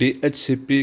DHCP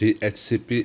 DHCP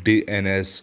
DNS,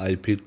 IP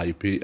IP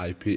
IP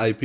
IP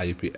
IP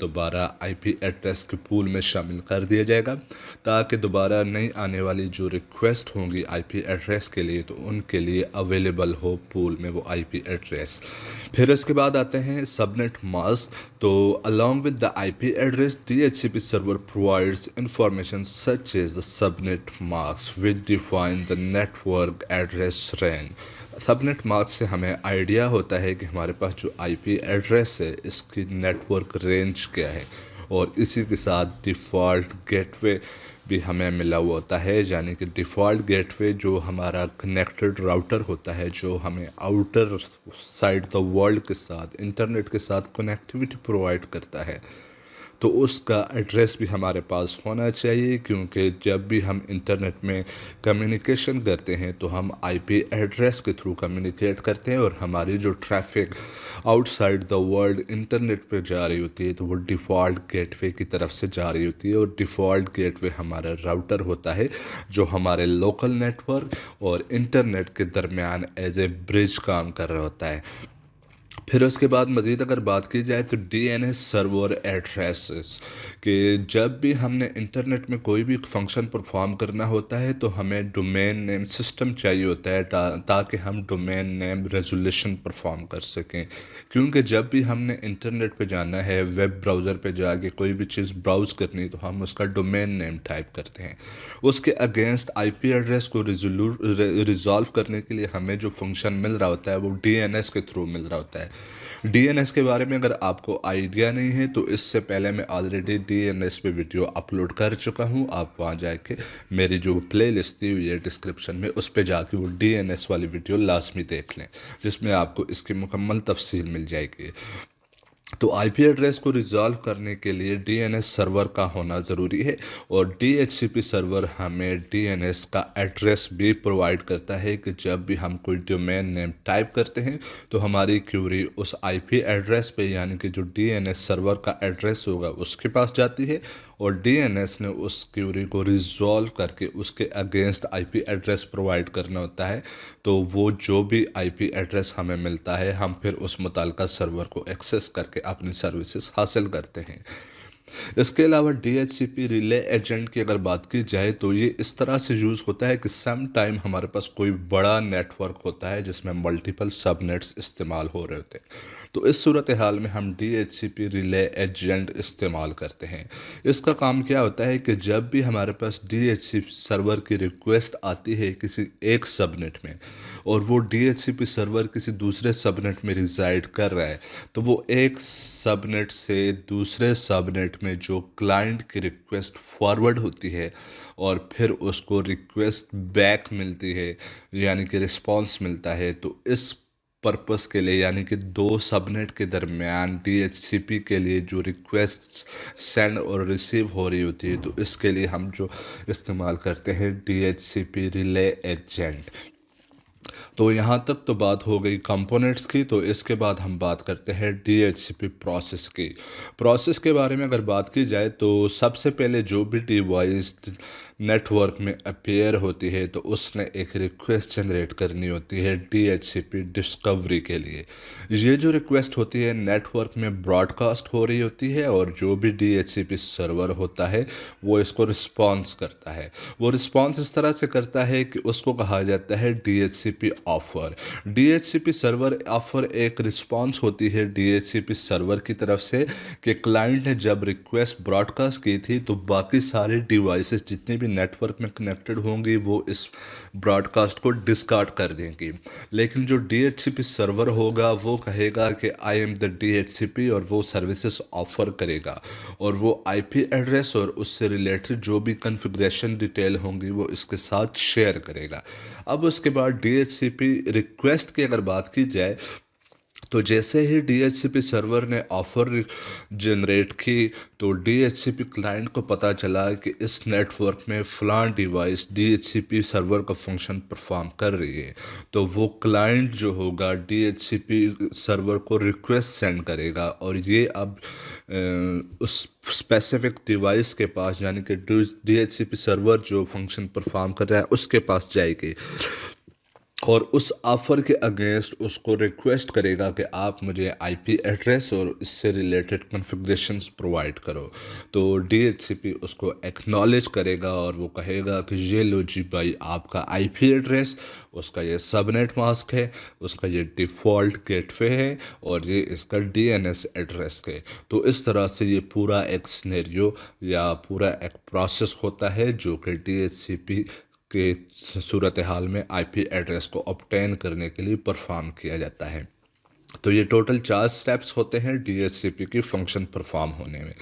دوبارہ آئی P address کے پول میں شامل کر دیا جائے گا، تاکہ دوبارہ نئی آنے والی جو ریکویسٹ ہوں گی آئی پی ایڈریس کے لیے تو ان کے لیے اویلیبل ہو پول میں وہ آئی پی ایڈریس۔ پھر اس کے بعد آتے ہیں سب نیٹ ماسک۔ تو along with the IP address, DHCP server provides information such as the subnet masks which define the network address range۔ Subnet mask سے ہمیں آئیڈیا ہوتا ہے کہ ہمارے پاس جو آئی پی ایڈریس ہے اس کی نیٹ ورک رینج کیا ہے، اور اسی کے ساتھ ڈیفالٹ گیٹ وے بھی ہمیں ملا ہوا ہوتا ہے، یعنی کہ ڈیفالٹ گیٹ وے جو ہمارا کنیکٹڈ راؤٹر ہوتا ہے جو ہمیں آؤٹر سائڈ دا ورلڈ کے ساتھ انٹرنیٹ کے ساتھ کنیکٹیوٹی پرووائڈ کرتا ہے، تو اس کا ایڈریس بھی ہمارے پاس ہونا چاہیے، کیونکہ جب بھی ہم انٹرنیٹ میں کمیونیکیشن کرتے ہیں تو ہم آئی پی ایڈریس کے تھرو کمیونیکیٹ کرتے ہیں، اور ہماری جو traffic out side the world internet پہ جا رہی ہوتی ہے تو وہ ڈیفالٹ گیٹ وے کی طرف سے جا رہی ہوتی ہے، اور ڈیفالٹ گیٹ وے ہمارا راؤٹر ہوتا ہے جو ہمارے لوکل نیٹ ورک اور انٹرنیٹ کے درمیان ایز اے برج کام کر رہا ہوتا ہے۔ پھر اس کے بعد مزید اگر بات کی جائے تو ڈی این ایس سرور ایڈریسز، کہ جب بھی ہم نے انٹرنیٹ میں کوئی بھی فنکشن پرفارم کرنا ہوتا ہے تو ہمیں ڈومین نیم سسٹم چاہیے ہوتا ہے تاکہ ہم ڈومین نیم ریزولیوشن پرفارم کر سکیں، کیونکہ جب بھی ہم نے انٹرنیٹ پہ جانا ہے ویب براؤزر پہ جا کے کوئی بھی چیز براؤز کرنی تو ہم اس کا ڈومین نیم ٹائپ کرتے ہیں، اس کے اگینسٹ آئی پی ایڈریس کو ریزالو کرنے کے لیے ہمیں جو فنکشن مل رہا ہوتا ہے وہ ڈی این ایس کے تھرو مل رہا ہوتا ہے۔ ڈی این ایس کے بارے میں اگر آپ کو آئیڈیا نہیں ہے تو اس سے پہلے میں آلریڈی ڈی این ایس پہ ویڈیو اپلوڈ کر چکا ہوں، آپ وہاں جا کے میری جو پلے لسٹ دی ہوئی ہے ڈسکرپشن میں اس پہ جا کے وہ ڈی این ایس والی ویڈیو لازمی دیکھ لیں، جس میں آپ کو اس کی مکمل تفصیل مل جائے گی۔ تو آئی پی ایڈریس کو ریزالو کرنے کے لیے ڈی این ایس سرور کا ہونا ضروری ہے، اور ڈی ایچ سی پی سرور ہمیں ڈی این ایس کا ایڈریس بھی پرووائڈ کرتا ہے کہ جب بھی ہم کوئی ڈومین نیم ٹائپ کرتے ہیں تو ہماری کیوری اس آئی پی ایڈریس پہ، یعنی کہ جو ڈی این ایس سرور کا ایڈریس ہوگا اس کے پاس جاتی ہے، اور ڈی این ایس نے اس کیوری کو ریزالو کر کے اس کے اگینسٹ آئی پی ایڈریس پرووائڈ کرنا ہوتا ہے، تو وہ جو بھی آئی پی ایڈریس ہمیں ملتا ہے ہم پھر اس متعلقہ سرور کو ایکسیس کر کے اپنی سروسز حاصل کرتے ہیں۔ اس کے علاوہ ڈی ایچ سی پی ریلے ایجنٹ کی اگر بات کی جائے تو یہ اس طرح سے یوز ہوتا ہے کہ سم ٹائم ہمارے پاس کوئی بڑا نیٹ ورک ہوتا ہے جس میں ملٹیپل سب نیٹس استعمال ہو رہے ہوتے ہیں، تو اس صورتحال میں ہم ڈی ایچ سی پی ریلے ایجنٹ استعمال کرتے ہیں۔ اس کا کام کیا ہوتا ہے کہ جب بھی ہمارے پاس ڈی ایچ سی پی سرور کی ریکویسٹ آتی ہے کسی ایک سب نیٹ میں، اور وہ ڈی ایچ سی پی سرور کسی دوسرے سب نیٹ میں ریزائڈ کر رہا ہے، تو وہ ایک سب نیٹ سے دوسرے سب نیٹ میں جو کلائنٹ کی ریکویسٹ فارورڈ ہوتی ہے اور پھر اس کو ریکویسٹ بیک ملتی ہے، یعنی کہ رسپانس ملتا ہے، تو اس پرپس کے لیے، یعنی کہ دو سب نیٹ کے درمیان ڈی ایچ سی پی کے لیے جو ریکویسٹ سینڈ اور ریسیو ہو رہی ہوتی ہے، تو اس کے لیے ہم جو استعمال کرتے ہیں ڈی ایچ سی پی ریلے ایجنٹ۔ تو یہاں تک تو بات ہو گئی کمپوننٹس کی، تو اس کے بعد ہم بات کرتے ہیں D H C P process کی۔ پروسیس کے بارے میں اگر بات کی جائے تو سب سے پہلے جو بھی ڈیوائس نیٹ ورک میں اپیئر ہوتی ہے تو اس نے ایک ریکویسٹ جنریٹ کرنی ہوتی ہے ڈی ایچ سی پی ڈسکوری کے لیے۔ یہ جو ریکویسٹ ہوتی ہے نیٹ ورک میں براڈ کاسٹ ہو رہی ہوتی ہے، اور جو بھی ڈی ایچ سی پی سرور ہوتا ہے وہ اس کو رسپانس کرتا ہے۔ وہ رسپانس اس طرح سے کرتا ہے کہ اس کو کہا جاتا ہے ڈی ایچ سی پی offer. D H C P سرور آفر ایک رسپانس ہوتی ہے ڈی ایچ سی پی سرور کی طرف سے کہ کلائنٹ نے جب ریکویسٹ براڈ کاسٹ کی تھی تو باقی سارے ڈیوائسز جتنے بھی نیٹ ورک میں کنیکٹڈ ہوں گی وہ اس براڈ کاسٹ کو ڈسکارڈ کر دیں گی، لیکن جو ڈی ایچ سی پی سرور ہوگا وہ کہے گا کہ I am the D H C P, اور وہ سروسز آفر کرے گا، اور وہ آئی پی ایڈریس اور اس سے ریلیٹڈ جو بھی کنفیگریشن ڈیٹیل ہوں گی وہ اس کے ساتھ شیئر کرے گا۔ اب اس کے بعد D H C P request کی اگر بات کی جائے تو جیسے ہی ڈی ایچ سی پی سرور نے آفر جنریٹ کی تو D H C P client کو پتہ چلا کہ اس نیٹ ورک میں فلاں device D H C P server کا فنکشن پرفارم کر رہی ہے، تو وہ کلائنٹ جو ہوگا ڈی ایچ سی پی سرور کو ریکویسٹ سینڈ کرے گا، اور یہ اب اس اسپیسیفک ڈیوائس کے پاس، یعنی کہ ڈی ایچ سی پی سرور جو فنکشن پرفارم کر رہا ہے اس کے پاس جائے گی۔ اور اس آفر کے اگینسٹ اس کو ریکویسٹ کرے گا کہ آپ مجھے آئی پی ایڈریس اور اس سے ریلیٹڈ کنفیگریشنز پرووائڈ کرو، تو ڈی ایچ سی پی اس کو ایکنالج کرے گا اور وہ کہے گا کہ یہ لو جی بھائی آپ کا آئی پی ایڈریس، اس کا یہ سب نیٹ ماسک ہے، اس کا یہ ڈیفالٹ گیٹ وے ہے اور یہ اس کا ڈی این ایس ایڈریس ہے۔ تو اس طرح سے یہ پورا ایک سینیریو یا پورا ایک پروسیس ہوتا ہے جو کہ ڈی ایچ سی پی کے صورتحال میں آئی پی ایڈریس کو obtain کرنے کے لیے پرفارم کیا جاتا ہے۔ تو یہ ٹوٹل 4 سٹیپس ہوتے ہیں ڈی ایچ سی پی کی فنکشن پرفارم ہونے میں۔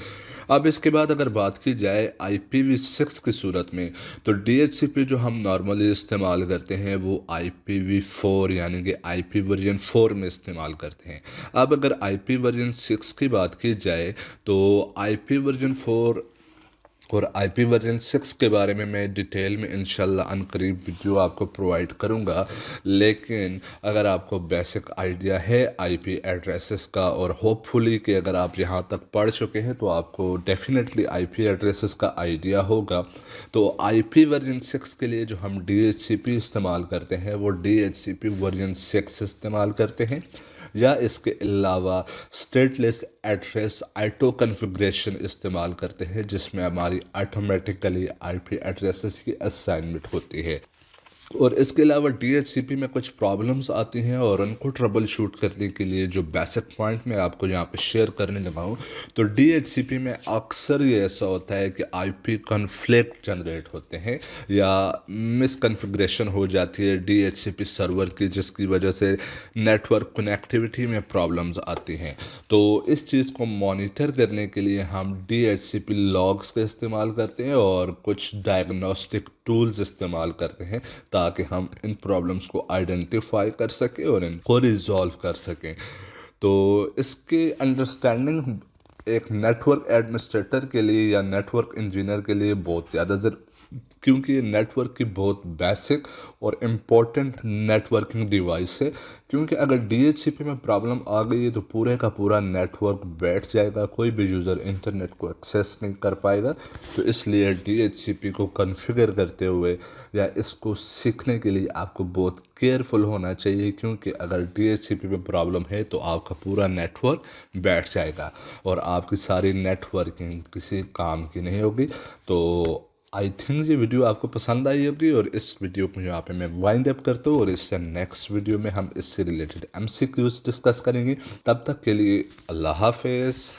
اب اس کے بعد اگر بات کی جائے آئی پی وی 6 کی صورت میں، تو ڈی ایچ سی پی جو ہم نارملی استعمال کرتے ہیں وہ آئی پی وی 4 یعنی کہ آئی پی ورژن 4 میں استعمال کرتے ہیں۔ اب اگر آئی پی ورژن 6 کی بات کی جائے تو آئی پی ورژن 4 اور آئی پی ورژن 6 کے بارے میں ڈیٹیل میں انشاءاللہ عنقریب ویڈیو آپ کو پرووائڈ کروں گا، لیکن اگر آپ کو بیسک آئیڈیا ہے آئی پی ایڈریسز کا اور ہوپ فلی کہ اگر آپ یہاں تک پڑھ چکے ہیں تو آپ کو ڈیفینیٹلی آئی پی ایڈریسز کا آئیڈیا ہوگا۔ تو آئی پی ورژن 6 کے لیے جو ہم ڈی ایچ سی پی استعمال کرتے ہیں وہ D H C P version 6 استعمال کرتے ہیں، یا اس کے علاوہ stateless address auto configuration استعمال کرتے ہیں جس میں ہماری آٹومیٹیکلی آئی پی ایڈریسز کی اسائنمنٹ ہوتی ہے۔ اور اس کے علاوہ ڈی ایچ سی پی میں کچھ پرابلمس آتی ہیں اور ان کو ٹربل شوٹ کرنے کے لیے جو بیسک پوائنٹ میں آپ کو یہاں پہ شیئر کرنے لگا ہوں، تو ڈی ایچ سی پی میں اکثر یہ ایسا ہوتا ہے کہ آئی پی کنفلکٹ جنریٹ ہوتے ہیں یا مس کنفیگریشن ہو جاتی ہے ڈی ایچ سی پی سرور کی، جس کی وجہ سے نیٹ ورک کنیکٹیوٹی میں پرابلمز آتی ہیں۔ تو اس چیز کو مانیٹر کرنے کے لیے ہم ڈی ایچ سی پی لاگس کا استعمال کرتے ہیں اور کچھ ڈائگنوسٹک ٹولز استعمال کرتے ہیں تاکہ ہم ان پرابلمس کو آئیڈینٹیفائی کر سکیں اور ان کو ریزالو کر سکیں۔ تو اس کی انڈرسٹینڈنگ ایک نیٹ ورک ایڈمنسٹریٹر کے لیے یا نیٹ ورک انجینئر کے لیے بہت زیادہ کیونکہ یہ نیٹ ورک کی بہت بیسک اور امپورٹنٹ نیٹ ورکنگ ڈیوائس ہے، کیونکہ اگر ڈی ایچ سی پی میں پرابلم آ گئی ہے تو پورے کا پورا نیٹ ورک بیٹھ جائے گا، کوئی بھی یوزر انٹرنیٹ کو ایکسیس نہیں کر پائے گا۔ تو اس لیے ڈی ایچ سی پی کو کنفیگر کرتے ہوئے یا اس کو سیکھنے کے لیے آپ کو بہت کیئرفل ہونا چاہیے، کیونکہ اگر ڈی ایچ سی پی میں پرابلم ہے تو آپ کا پورا نیٹ ورک بیٹھ جائے گا اور آپ کی ساری نیٹ ورکنگ کسی کام کی نہیں ہوگی۔ تو آئی تھنک یہ ویڈیو آپ کو پسند آئی ہوگی اور اس ویڈیو کو یہاں پہ میں وائنڈ اپ کرتا ہوں اور اس سے نیکسٹ ویڈیو میں ہم اس سے related M C Qs discuss کریں گے۔ تب تک کے لیے اللہ حافظ۔